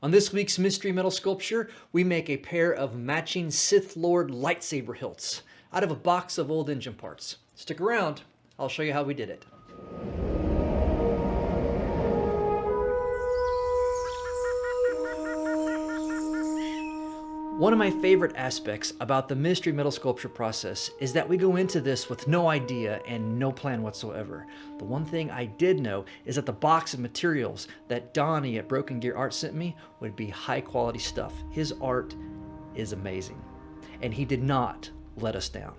On this week's Mystery Metal Sculpture, we make a pair of matching Sith Lord lightsaber hilts out of a box of old engine parts. Stick around, I'll show you how we did it. One of my favorite aspects about the Mystery Metal Sculpture process is that we go into this with no idea and no plan whatsoever. The one thing I did know is that the box of materials that Donnie at Broken Gear Art sent me would be high quality stuff. His art is amazing, and he did not let us down.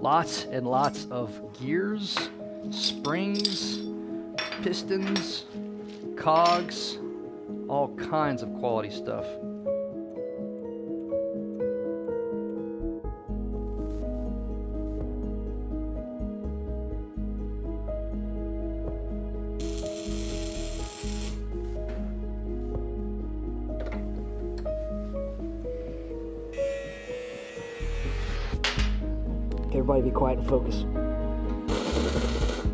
Lots and lots of gears, springs, pistons, cogs, all kinds of quality stuff. Everybody be quiet and focus.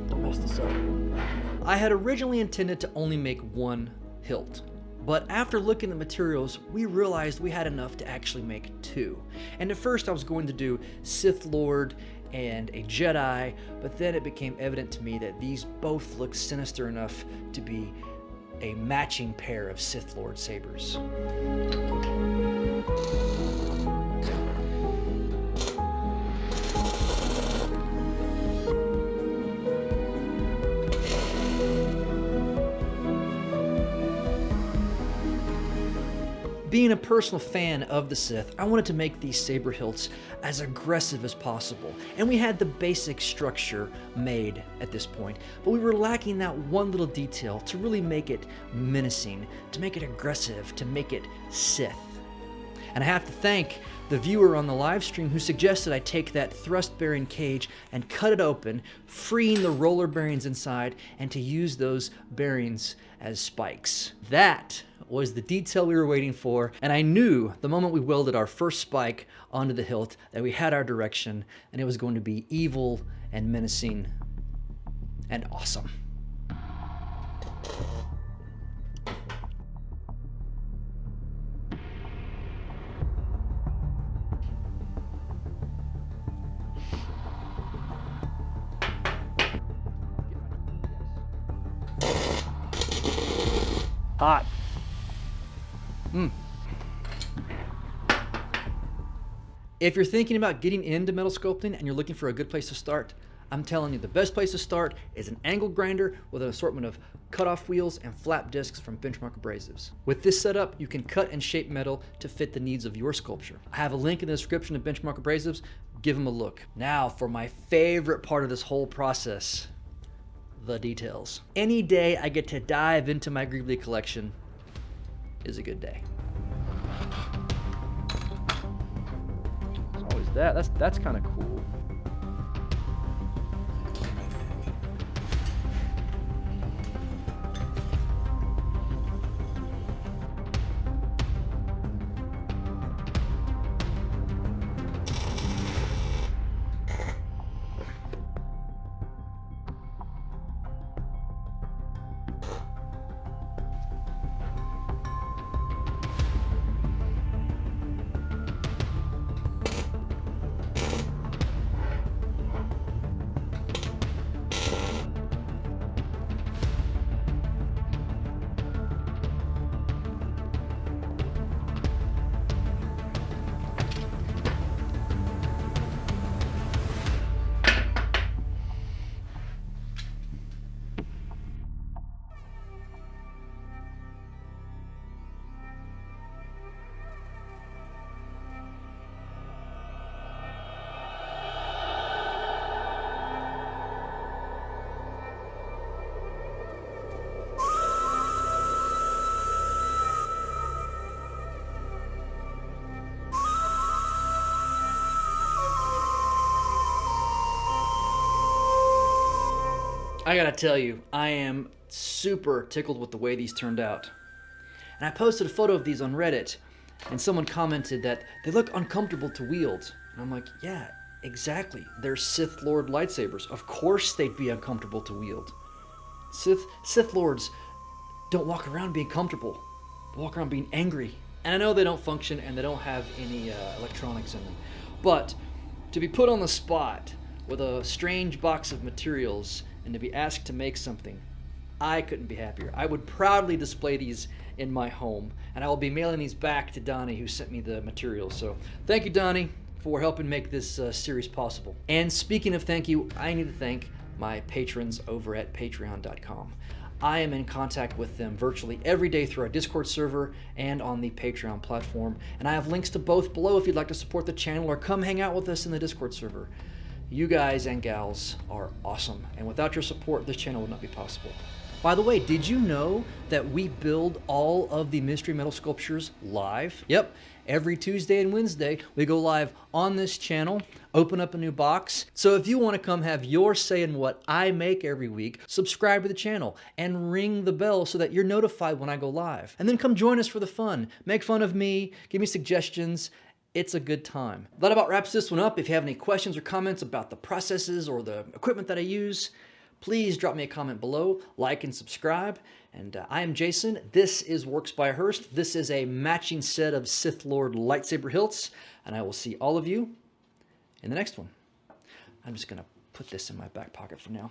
Don't mess this up. I had originally intended to only make one hilt, but after looking at the materials, we realized we had enough to actually make two. And at first I was going to do Sith Lord and a Jedi, but then it became evident to me that these both look sinister enough to be a matching pair of Sith Lord sabers. Being a personal fan of the Sith, I wanted to make these saber hilts as aggressive as possible, and we had the basic structure made at this point, but we were lacking that one little detail to really make it menacing, to make it aggressive, to make it Sith. And I have to thank the viewer on the live stream who suggested I take that thrust bearing cage and cut it open, freeing the roller bearings inside, and to use those bearings as spikes. That was the detail we were waiting for, and I knew the moment we welded our first spike onto the hilt that we had our direction, and it was going to be evil and menacing and awesome. Hot. If you're thinking about getting into metal sculpting and you're looking for a good place to start, I'm telling you the best place to start is an angle grinder with an assortment of cut-off wheels and flap discs from Benchmark Abrasives. With this setup, you can cut and shape metal to fit the needs of your sculpture. I have a link in the description of Benchmark Abrasives. Give them a look. Now for my favorite part of this whole process, the details. Any day I get to dive into my Greebly collection is a good day. There's always that. That's kind of cool. I gotta tell you, I am super tickled with the way these turned out. And I posted a photo of these on Reddit, and someone commented that they look uncomfortable to wield. And I'm like, yeah, exactly. They're Sith Lord lightsabers. Of course they'd be uncomfortable to wield. Sith Lords don't walk around being comfortable. Walk around being angry. And I know they don't function and they don't have any electronics in them. But to be put on the spot with a strange box of materials and to be asked to make something, I couldn't be happier. I would proudly display these in my home, and I will be mailing these back to Donnie, who sent me the materials. So thank you, Donnie, for helping make this series possible. And speaking of thank you, I need to thank my patrons over at patreon.com. I am in contact with them virtually every day through our Discord server and on the Patreon platform, and I have links to both below if you'd like to support the channel or come hang out with us in the Discord server. You guys and gals are awesome, and without your support, this channel would not be possible. By the way, did you know that we build all of the mystery metal sculptures live? Yep, every Tuesday and Wednesday we go live on this channel, open up a new box. So if you want to come have your say in what I make every week, subscribe to the channel and ring the bell so that you're notified when I go live. And then come join us for the fun. Make fun of me, give me suggestions. It's a good time. That about wraps this one up. If you have any questions or comments about the processes or the equipment that I use, please drop me a comment below, like and subscribe. And I am Jason. This is Works by Hearst. This is a matching set of Sith Lord lightsaber hilts, and I will see all of you in the next one. I'm just gonna put this in my back pocket for now.